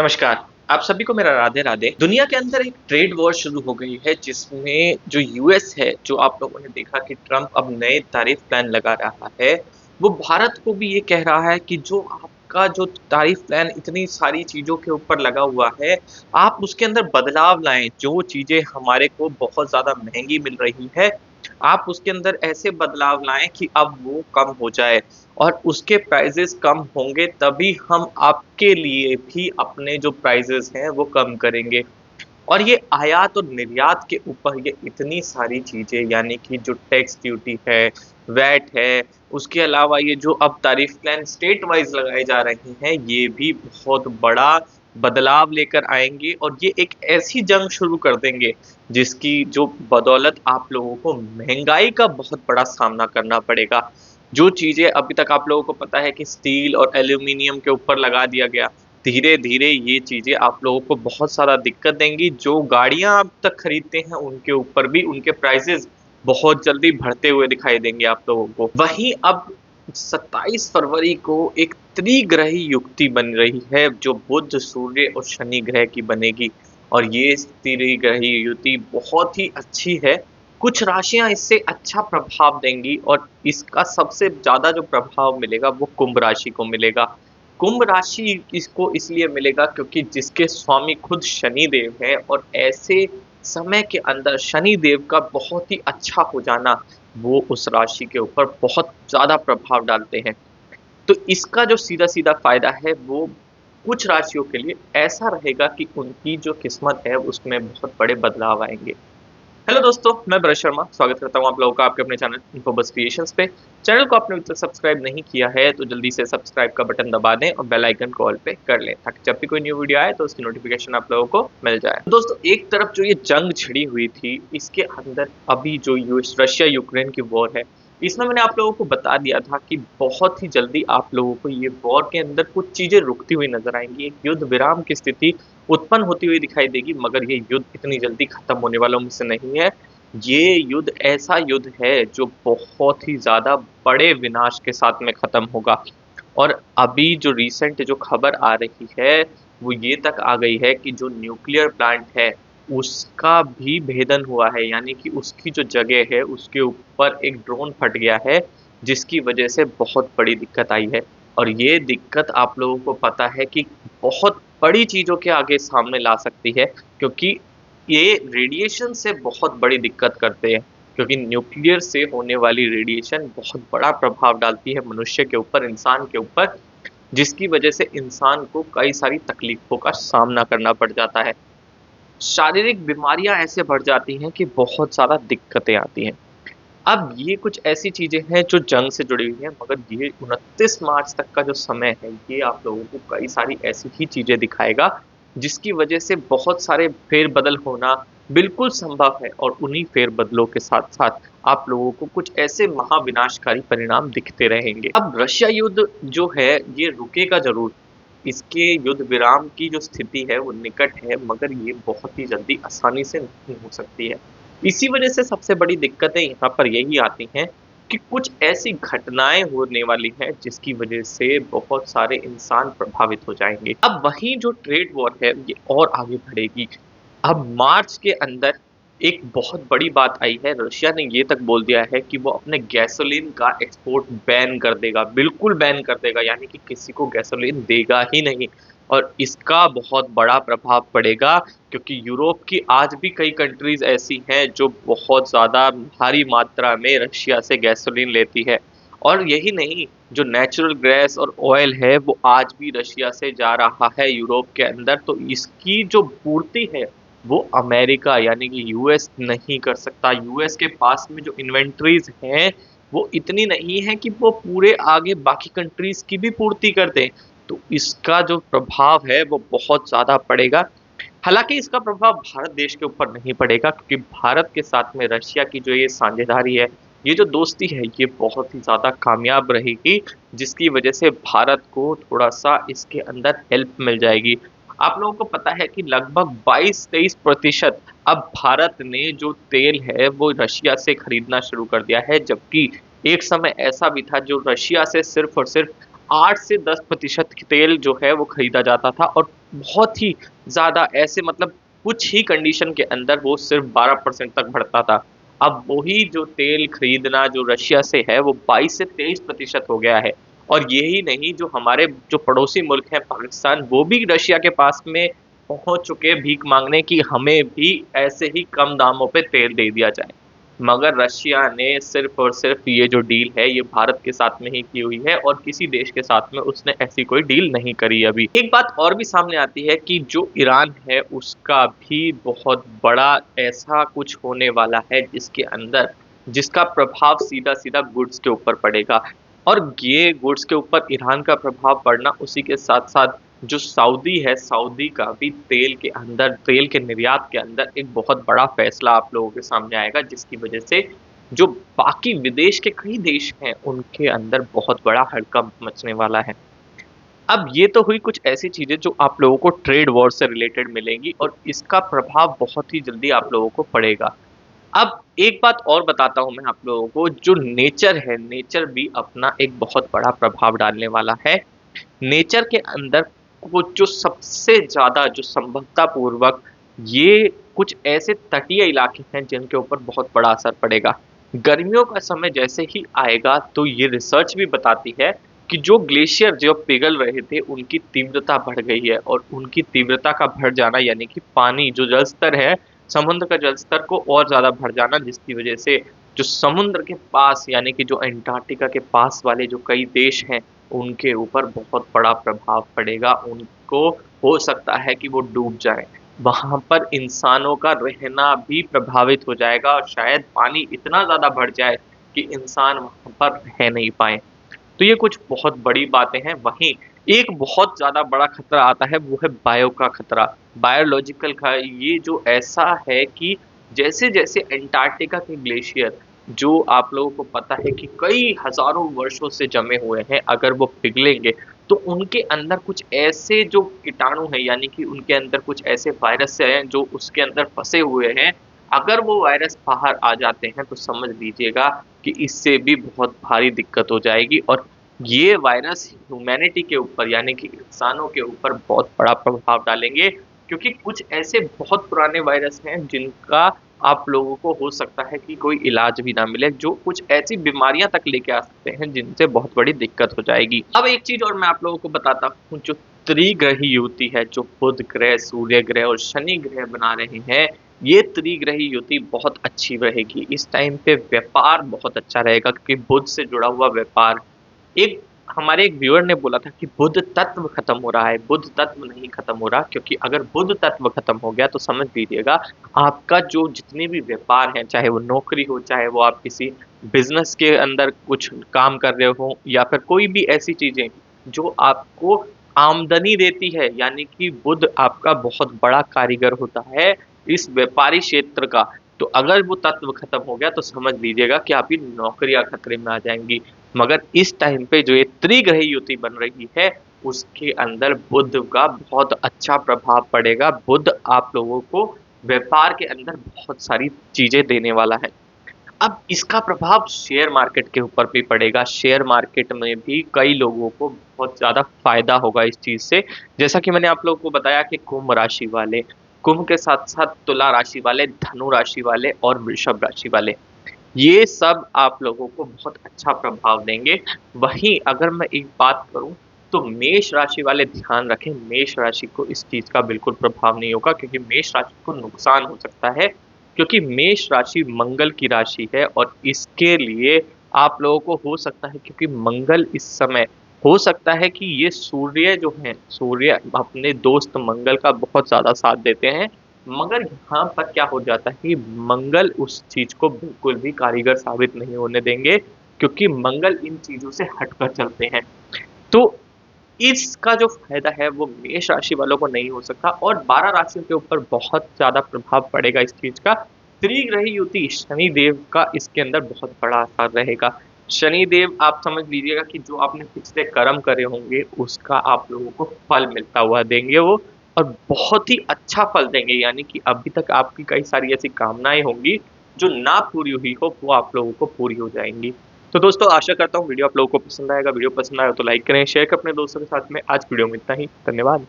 नमस्कार। आप सभी को मेरा राधे राधे। दुनिया के अंदर एक ट्रेड वॉर शुरू हो गई है जिसमें जो यूएस है, जो आप लोगों ने देखा कि ट्रम्प अब नए तारीफ प्लान लगा रहा है, वो भारत को भी ये कह रहा है कि जो आपका जो तारीफ प्लान इतनी सारी चीज़ों के ऊपर लगा हुआ है, आप उसके अंदर बदलाव लाएँ। जो चीज़ें हमारे को बहुत ज़्यादा महँगी मिल रही है, आप उसके अंदर ऐसे बदलाव लाएँ कि अब वो कम हो जाए। और उसके प्राइसेस कम होंगे तभी हम आपके लिए भी अपने जो प्राइसेस हैं वो कम करेंगे। और ये आयात और निर्यात के ऊपर ये इतनी सारी चीज़ें यानी कि जो टैक्स ड्यूटी है, वैट है, उसके अलावा ये जो अब तारीफ प्लान स्टेट वाइज़ लगाए जा रहे हैं, ये भी बहुत बड़ा बदलाव लेकर आएँगे और ये एक ऐसी जंग शुरू कर देंगे, जिसकी जो बदौलत आप लोगों को महँगाई का बहुत बड़ा सामना करना पड़ेगा। जो चीज़ें अभी तक आप लोगों को पता है कि स्टील और एल्यूमीनियम के ऊपर लगा दिया गया, धीरे-धीरे ये चीज़ें आप लोगों को बहुत सारा दिक्कत देंगी। जो गाड़ियाँ आप तक खरीदते हैं, उनके ऊपर भी उनके प्राइसेज़ बहुत जल्दी बढ़ते हुए दिखाई देंगे आप लोगों को। वहीं अब 27 फरवरी को एक त्रिग्रही युक्ति बन रही है, जो बुध, सूर्य और शनि ग्रह की बनेगी और ये त्रिग्रही युति बहुत ही अच्छी है। कुछ राशियाँ इससे अच्छा प्रभाव देंगी और इसका सबसे ज़्यादा जो प्रभाव मिलेगा, वो कुंभ राशि को मिलेगा। कुंभ राशि इसको इसलिए मिलेगा क्योंकि जिसके स्वामी खुद शनि देव हैं और ऐसे समय के अंदर शनि देव का बहुत ही अच्छा हो जाना वो उस राशि के ऊपर बहुत ज़्यादा प्रभाव डालते हैं। तो इसका जो सीधा-सीधा फ़ायदा है वो कुछ राशियों के लिए ऐसा रहेगा कि उनकी जो किस्मत है उसमें बहुत बड़े बदलाव आएँगे। हेलो दोस्तों, मैं भरत शर्मा स्वागत करता हूँ आप लोगों का आपके अपने चैनल इन्फोबस क्रिएशंस पे। चैनल को आपने अभी तक सब्सक्राइब नहीं किया है तो जल्दी से सब्सक्राइब का बटन दबा दें और बेल आइकन को ऑल पे कर लें ताकि जब भी कोई न्यू वीडियो आए तो उसकी नोटिफिकेशन आप लोगों को मिल जाए। दोस्तों, एक तरफ जो ये जंग छिड़ी हुई थी, इसके अंदर अभी जो रशिया यूक्रेन की वॉर है, इसमें मैंने आप लोगों को बता दिया था कि बहुत ही जल्दी आप लोगों को ये वॉर के अंदर कुछ चीज़ें रुकती हुई नज़र आएँगी। एक युद्ध विराम की स्थिति उत्पन्न होती हुई दिखाई देगी, मगर ये युद्ध इतनी जल्दी खत्म होने वालों में से नहीं है। ये युद्ध ऐसा युद्ध है जो बहुत ही ज़्यादा बड़े विनाश के साथ में ख़त्म होगा। और अभी जो रिसेंट जो खबर आ रही है, वो ये तक आ गई है कि जो न्यूक्लियर प्लांट है, उसका भी भेदन हुआ है, यानी कि उसकी जो जगह है, उसके ऊपर एक ड्रोन फट गया है, जिसकी वजह से बहुत बड़ी दिक्कत आई है। और ये दिक्कत आप लोगों को पता है कि बहुत बड़ी चीज़ों के आगे सामने ला सकती है, क्योंकि ये रेडिएशन से बहुत बड़ी दिक्कत करते हैं, क्योंकि न्यूक्लियर से होने वाली रेडिएशन बहुत बड़ा प्रभाव डालती है मनुष्य के ऊपर, इंसान के ऊपर, जिसकी वजह से इंसान को कई सारी तकलीफ़ों का सामना करना पड़ जाता है। शारीरिक बीमारियाँ ऐसे बढ़ जाती हैं कि बहुत ज़्यादा दिक्कतें आती हैं। अब ये कुछ ऐसी चीज़ें हैं जो जंग से जुड़ी हुई हैं, मगर ये 29 मार्च तक का जो समय है, ये आप लोगों को कई सारी ऐसी ही चीज़ें दिखाएगा, जिसकी वजह से बहुत सारे फेर-बदल होना बिल्कुल संभव है और उन्हीं फेर-बदलों के साथ-साथ आप लोगों को कुछ ऐसे महाविनाशकारी परिणाम दिखते रहेंगे। अब रशिया युद्ध जो है, ये रुकेगा ज़रूर। इसके युद्ध विराम की जो स्थिति है, वो निकट है, मगर ये बहुत ही जल्दी आसानी से नहीं हो सकती है। इसी वजह से सबसे बड़ी दिक्कतें यहाँ पर यही आती हैं कि कुछ ऐसी घटनाएँ होने वाली हैं जिसकी वजह से बहुत सारे इंसान प्रभावित हो जाएँगे। अब वहीं जो ट्रेड वॉर है ये और आगे बढ़ेगी। अब मार्च के अंदर एक बहुत बड़ी बात आई है, रशिया ने ये तक बोल दिया है कि वो अपने गैसोलीन का एक्सपोर्ट बैन कर देगा, बिल्कुल बैन कर देगा, यानी कि किसी को गैसोलीन देगा ही नहीं। और इसका बहुत बड़ा प्रभाव पड़ेगा क्योंकि यूरोप की आज भी कई कंट्रीज़ ऐसी हैं जो बहुत ज़्यादा भारी मात्रा में रशिया से गैसोलीन लेती है। और यही नहीं, जो नेचुरल गैस और ऑयल है वो आज भी रशिया से जा रहा है यूरोप के अंदर, तो इसकी जो पूर्ति है वो अमेरिका यानी कि यूएस नहीं कर सकता। यूएस के पास में जो इन्वेंटरीज़ हैं, वो इतनी नहीं है कि वो पूरे आगे बाकी कंट्रीज़ की भी पूर्ति कर दें। तो इसका जो प्रभाव है वो बहुत ज़्यादा पड़ेगा। हालाँकि इसका प्रभाव भारत देश के ऊपर नहीं पड़ेगा क्योंकि भारत के साथ में रशिया की जो ये साझेदारी है, ये जो दोस्ती है, ये बहुत ही ज़्यादा कामयाब रहेगी, जिसकी वजह से भारत को थोड़ा-सा इसके अंदर हेल्प मिल जाएगी। आप लोगों को पता है कि लगभग 22-23% अब भारत ने जो तेल है वो रशिया से खरीदना शुरू कर दिया है, जबकि एक समय ऐसा भी था जो रशिया से सिर्फ़ और सिर्फ़ 8 से 10% तेल जो है वो खरीदा जाता था, और बहुत ही ज़्यादा ऐसे मतलब कुछ ही कंडीशन के अंदर वो सिर्फ़ 12% तक बढ़ता था। अब वही जो तेल खरीदना जो रशिया से है वो 22 से 23% हो गया है। और यही नहीं, जो हमारे जो पड़ोसी मुल्क हैं पाकिस्तान, वो भी रशिया के पास में पहुँच चुके हैं भीख माँगने कि हमें भी ऐसे ही कम दामों पे तेल दे दिया जाए। मगर रशिया ने सिर्फ़ और सिर्फ़ ये जो डील है ये भारत के साथ में ही की हुई है, और किसी देश के साथ में उसने ऐसी कोई डील नहीं करी अभी। एक बात और भी सामने आती है कि जो ईरान है उसका भी बहुत बड़ा ऐसा कुछ होने वाला है जिसके अंदर जिसका प्रभाव सीधा-सीधा गुड्स के ऊपर पड़ेगा। और ये गुड्स के ऊपर ईरान का प्रभाव पड़ना, उसी के साथ-साथ जो सऊदी है, सऊदी का भी तेल के अंदर, तेल के निर्यात के अंदर एक बहुत बड़ा फैसला आप लोगों के सामने आएगा, जिसकी वजह से जो बाकी विदेश के कई देश हैं, उनके अंदर बहुत बड़ा हड़कंप मचने वाला है। अब ये तो हुई कुछ ऐसी चीज़ें जो आप लोगों को ट्रेड वॉर से रिलेटेड मिलेंगी, और इसका प्रभाव बहुत ही जल्दी आप लोगों को पड़ेगा। अब एक बात और बताता हूँ मैं आप लोगों को, जो नेचर है, नेचर भी अपना एक बहुत बड़ा प्रभाव डालने वाला है। नेचर के अंदर वो जो सबसे ज़्यादा जो संभवतापूर्वक ये कुछ ऐसे तटीय इलाके हैं जिनके ऊपर बहुत बड़ा असर पड़ेगा। गर्मियों का समय जैसे ही आएगा तो ये रिसर्च भी बताती है कि जो ग्लेशियर जो पिघल रहे थे उनकी तीव्रता बढ़ गई है, और उनकी तीव्रता का बढ़ जाना यानी कि पानी जो जल स्तर है, समुद्र का जल स्तर को और ज़्यादा बढ़ जाना, जिसकी वजह से जो समुद्र के पास यानी कि जो अंटार्कटिका के पास वाले जो कई देश हैं, उनके ऊपर बहुत बड़ा प्रभाव पड़ेगा। उनको हो सकता है कि वो डूब जाएँ। वहाँ पर इंसानों का रहना भी प्रभावित हो जाएगा, और शायद पानी इतना ज़्यादा बढ़ जाए कि इंसान वहाँ पर रह नहीं पाएँ। तो ये कुछ बहुत बड़ी बातें हैं। वहीं एक बहुत ज़्यादा बड़ा खतरा आता है, वो है बायो का खतरा, बायोलॉजिकल का। ये जो ऐसा है कि जैसे-जैसे अंटार्कटिका के ग्लेशियर, जो आप लोगों को पता है कि कई हज़ारों वर्षों से जमे हुए हैं, अगर वो पिघलेंगे तो उनके अंदर कुछ ऐसे जो कीटाणु हैं, यानी कि उनके अंदर कुछ ऐसे वायरस हैं जो उसके अंदर फँसे हुए हैं। अगर वो वायरस बाहर आ जाते हैं तो समझ लीजिएगा कि इससे भी बहुत भारी दिक्कत हो जाएगी, और ये वायरस ह्यूमैनिटी के ऊपर यानी कि इंसानों के ऊपर बहुत बड़ा प्रभाव डालेंगे, क्योंकि कुछ ऐसे बहुत पुराने वायरस हैं जिनका आप लोगों को हो सकता है कि कोई इलाज भी ना मिले, जो कुछ ऐसी बीमारियां तक लेके आ सकते हैं जिनसे बहुत बड़ी दिक्कत हो जाएगी। अब एक चीज और मैं आप लोगों को बताता हूँ, जो त्रिग्रही युति है, जो बुध ग्रह, सूर्य ग्रह और शनि ग्रह बना रहे हैं, ये त्रिग्रही युति बहुत अच्छी रहेगी। इस टाइम पे व्यापार बहुत अच्छा रहेगा, क्योंकि बुध से जुड़ा हुआ व्यापार। एक हमारे एक व्यूअर ने बोला था कि बुध तत्व खत्म हो रहा है, बुध तत्व नहीं खत्म हो रहा, क्योंकि अगर बुध तत्व खत्म हो गया तो समझ लीजिएगा आपका जो जितने भी व्यापार हैं, चाहे वो नौकरी हो, चाहे वो आप किसी बिजनेस के अंदर कुछ काम कर रहे हो, या फिर कोई भी ऐसी चीजें जो आपको आमदनी देती है, यानी कि बुध आपका बहुत बड़ा कारीगर होता है इस व्यापारी क्षेत्र का। तो अगर वो तत्व खत्म हो गया तो समझ लीजिएगा कि आपकी नौकरियां खतरे में आ जाएंगी। मगर इस टाइम पे जो ये त्रिग्रही युति बन रही है, उसके अंदर बुध का बहुत अच्छा प्रभाव पड़ेगा। बुध आप लोगों को व्यापार के अंदर बहुत सारी चीजें देने वाला है। अब इसका प्रभाव शेयर मार्केट के ऊपर भी पड़ेगा। शेयर मार्केट में भी कई लोगों को बहुत ज़्यादा फ़ायदा होगा इस चीज़ से। जैसा कि मैंने आप लोगों को बताया कि कुंभ राशि वाले, कुंभ के साथ-साथ तुला राशि वाले, धनु राशि वाले और वृषभ राशि वाले, ये सब आप लोगों को बहुत अच्छा प्रभाव देंगे। वहीं अगर मैं एक बात करूँ तो मेष राशि वाले ध्यान रखें, मेष राशि को इस चीज़ का बिल्कुल प्रभाव नहीं होगा, क्योंकि मेष राशि को नुकसान हो सकता है, क्योंकि मेष राशि मंगल की राशि है, और इसके लिए आप लोगों को हो सकता है, क्योंकि मंगल इस समय हो सकता है कि ये सूर्य जो हैं, सूर्य अपने दोस्त मंगल का बहुत ज़्यादा साथ देते हैं। मगर यहाँ पर क्या हो जाता है कि मंगल उस चीज़ को बिल्कुल भी कारीगर साबित नहीं होने देंगे, क्योंकि मंगल इन चीज़ों से हटकर चलते हैं। तो इसका जो फ़ायदा है वो मेष राशि वालों को नहीं हो सकता, और 12 राशियों के ऊपर बहुत ज़्यादा प्रभाव पड़ेगा इस चीज़ का। त्रिग्रही युति शनि देव का इसके अंदर बहुत बड़ा असर रहेगा। शनि देव आप समझ लीजिएगा कि जो आपने पिछले कर्म करे होंगे उसका आप लोगों को फल मिलता हुआ देंगे वो, और बहुत ही अच्छा फल देंगे, यानी कि अभी तक आपकी कई सारी ऐसी कामनाएँ होंगी जो ना पूरी हुई हो, वो आप लोगों को पूरी हो जाएँगी। तो दोस्तों आशा करता हूँ वीडियो आप लोगों को पसंद आएगा। वीडियो पसंद आया तो लाइक करें, शेयर करें अपने दोस्तों के साथ में। आज वीडियो में इतना ही। धन्यवाद।